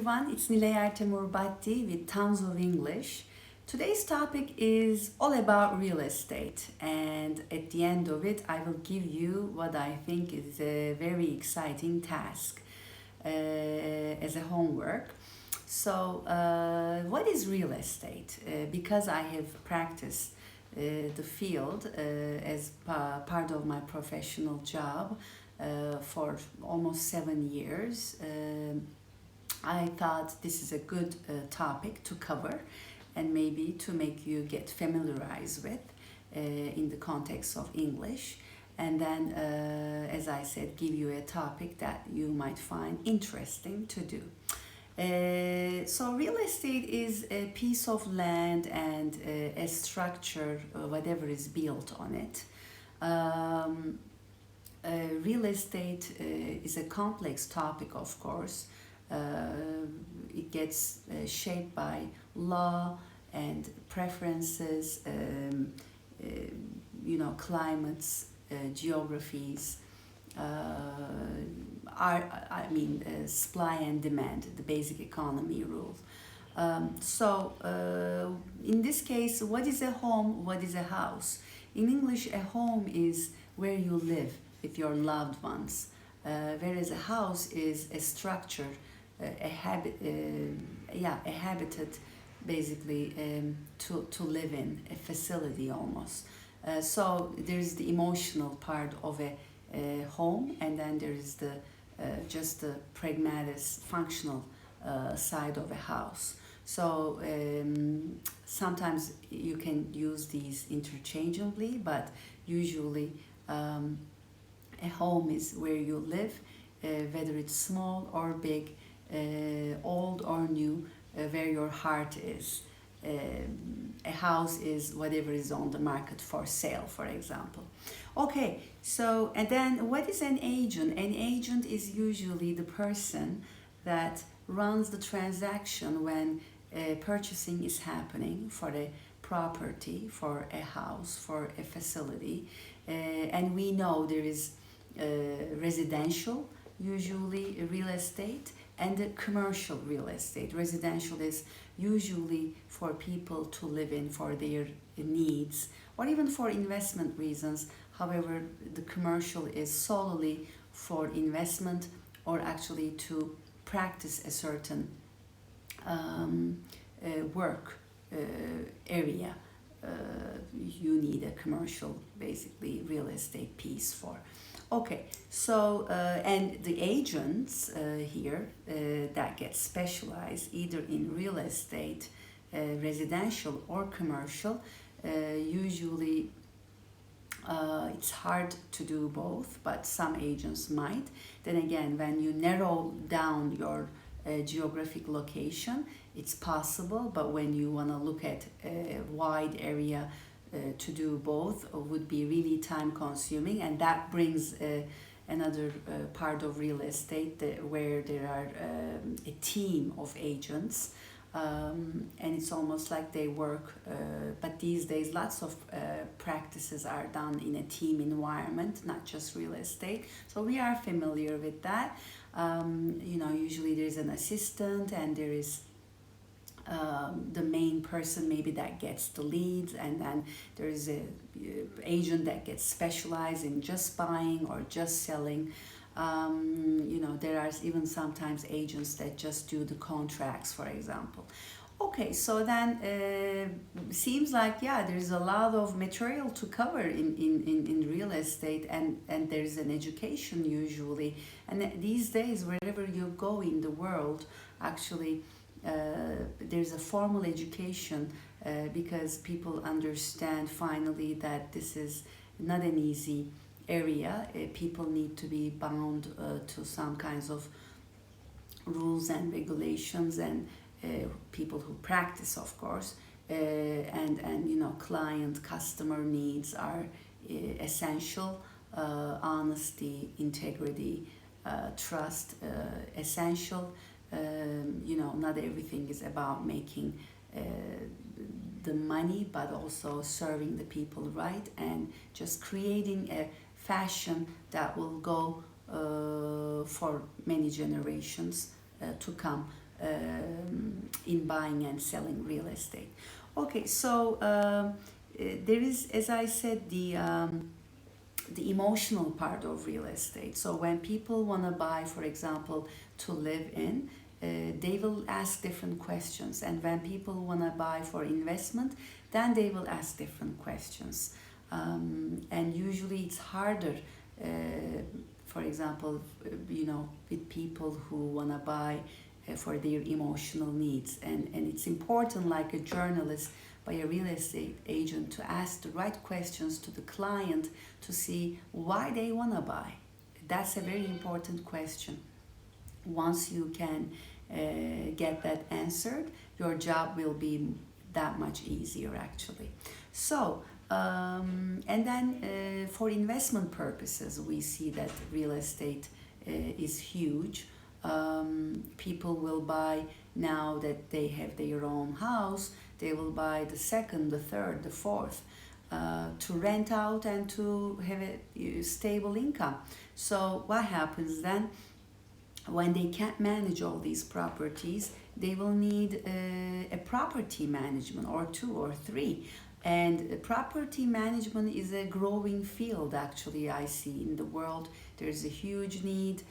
everyone, it's Nilay Batti with tons of English. Today's topic is all about real estate, and at the end of it, I will give you what I think is a very exciting task as a homework. What is real estate? Because I have practiced the field as part of my professional job for almost 7 years. I thought this is a good topic to cover and maybe to make you get familiarized with in the context of English. And then, as I said, give you a topic that you might find interesting to do. So real estate is a piece of land and a structure, whatever is built on it. Real estate is a complex topic, of course. It gets shaped by law and preferences, climates, geographies, supply and demand, the basic economy rules. In this case, what is a home? What is a house? In English, a home is where you live with your loved ones, whereas a house is a structure, a habitat, basically to live in, a facility almost. So there's the emotional part of a home, and then there is the just the pragmatic, functional side of a house. So sometimes you can use these interchangeably, but usually a home is where you live, whether it's small or big, old or new, where your heart is. A house is whatever is on the market for sale, for example. Okay, so and then what is an agent? An agent is usually the person that runs the transaction when purchasing is happening for a property, for a house, for a facility. And we know there is residential, usually real estate, and the commercial real estate. Residential is usually for people to live in for their needs or even for investment reasons. However, the commercial is solely for investment or actually to practice a certain work area. You need a commercial, basically, real estate piece for. Okay, so and the agents here that get specialized either in real estate, residential or commercial, usually it's hard to do both, but some agents might. Then again, when you narrow down your geographic location, it's possible, but when you want to look at a wide area, to do both would be really time consuming, and that brings another part of real estate where there are a team of agents, and it's almost like they work, but these days lots of practices are done in a team environment, not just real estate, so we are familiar with that. Usually there's an assistant and there is the main person maybe that gets the leads, and then there's a agent that gets specialized in just buying or just selling. There are even sometimes agents that just do the contracts, for example. Okay, so then seems like there's a lot of material to cover in real estate, and there's an education usually, and these days wherever you go in the world, actually there's a formal education because people understand finally that this is not an easy area. People need to be bound to some kinds of rules and regulations, and people who practice, of course, and client customer needs are essential. Honesty, integrity, trust, essential. Not everything is about making the money, but also serving the people right, and just creating a fashion that will go for many generations to come. in buying and selling real estate. Okay, so there is, as I said, the emotional part of real estate. So when people want to buy, for example, to live in, they will ask different questions. And when people want to buy for investment, then they will ask different questions. And usually it's harder, for example, with people who want to buy for their emotional needs. And it's important, like a journalist, by a real estate agent, to ask the right questions to the client to see why they want to buy. That's a very important question. Once you can get that answered, your job will be that much easier actually. So, and then for investment purposes, we see that real estate is huge. People will buy now that they have their own house, they will buy the second, the third, the fourth, to rent out and to have a stable income. So what happens then? When they can't manage all these properties, they will need a property management or two or three. And property management is a growing field actually, I see in the world. There's a huge need.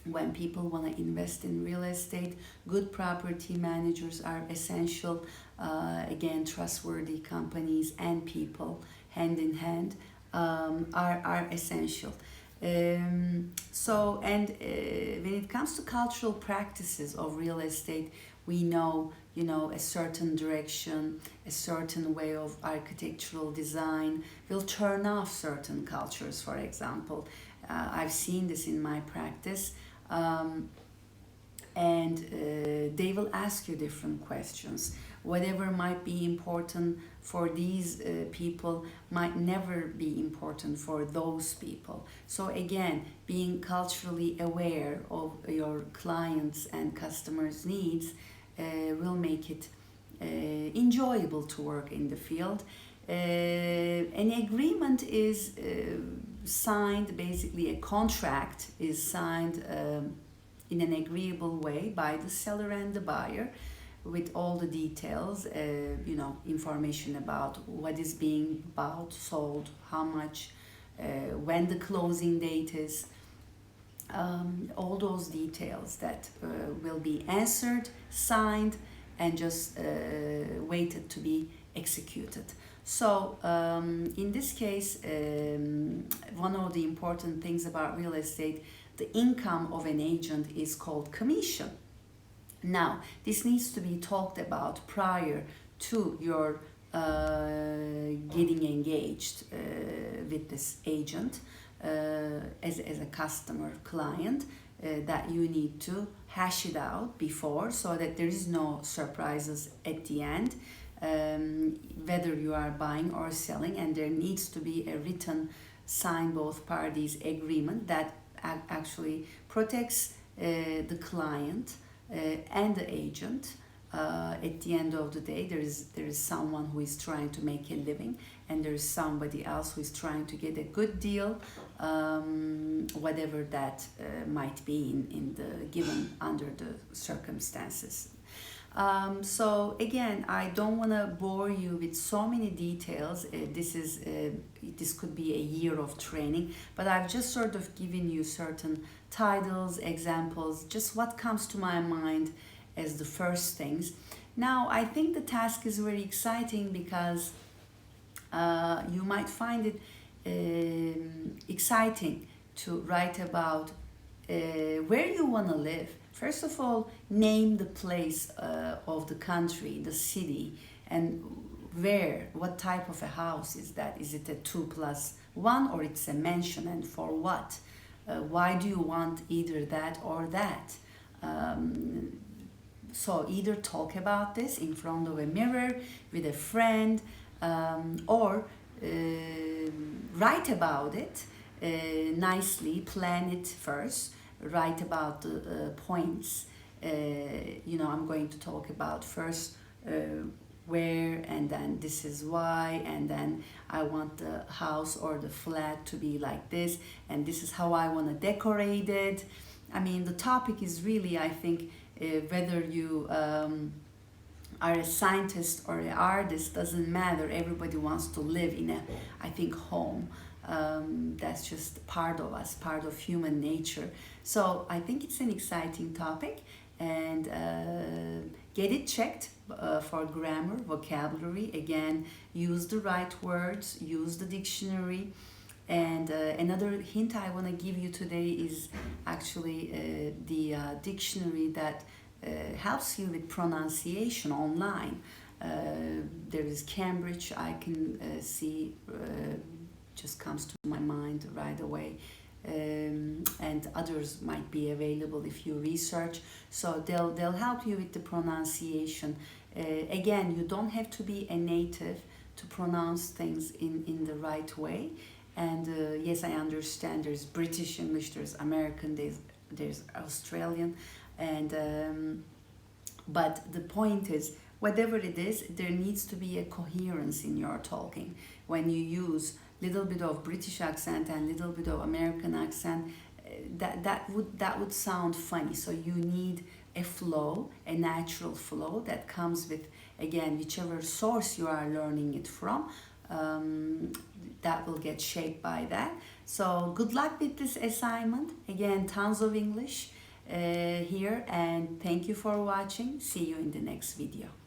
When people want to invest in real estate, good property managers are essential. Again, trustworthy companies and people, hand in hand, are essential. So, and when it comes to cultural practices of real estate, we know, a certain direction, a certain way of architectural design will turn off certain cultures, for example. I've seen this in my practice. And they will ask you different questions. Whatever might be important for these people might never be important for those people. So again, being culturally aware of your clients' and customers' needs will make it enjoyable to work in the field. An agreement is signed, basically a contract is signed in an agreeable way by the seller and the buyer, with all the details, information about what is being bought, sold, how much, when the closing date is, all those details that will be answered, signed, and just waited to be executed. So in this case, one of the important things about real estate, the income of an agent is called commission. Now, this needs to be talked about prior to your getting engaged with this agent as a customer client, that you need to hash it out before so that there is no surprises at the end, whether you are buying or selling, and there needs to be a written, signed both parties agreement that actually protects the client and the agent. At the end of the day, there is someone who is trying to make a living, and there is somebody else who is trying to get a good deal, whatever that might be in the given under the circumstances. So again, I don't want to bore you with so many details. This could be a year of training, but I've just sort of given you certain titles, examples, just what comes to my mind as the first things. Now, I think the task is very exciting because you might find it exciting to write about where you want to live. First of all, name the place of the country, the city, and where, what type of a house is that? Is it a 2+1 or it's a mansion, and for what? Why do you want either that or that? So either talk about this in front of a mirror with a friend, or write about it nicely, plan it first, write about the points. I'm going to talk about first where, and then this is why, and then I want the house or the flat to be like this, and this is how I want to decorate it. I mean, the topic is really, I think, whether you are a scientist or an artist, doesn't matter. Everybody wants to live in a, I think, home. That's just part of us, part of human nature. So I think it's an exciting topic, and get it checked for grammar, vocabulary. Again, use the right words, use the dictionary. And another hint I want to give you today is actually the dictionary that helps you with pronunciation online. There is Cambridge, I can see, just comes to my mind right away. And others might be available if you research. So they'll help you with the pronunciation. Again, you don't have to be a native to pronounce things in the right way. And yes, I understand there's British English, there's American, there's Australian, and but the point is, whatever it is, there needs to be a coherence in your talking. When you use little bit of British accent and little bit of American accent, that would sound funny. So you need a flow, a natural flow that comes with, again, whichever source you are learning it from. That will get shaped by that. So good luck with this assignment. Again, tons of English here, and thank you for watching. See you in the next video.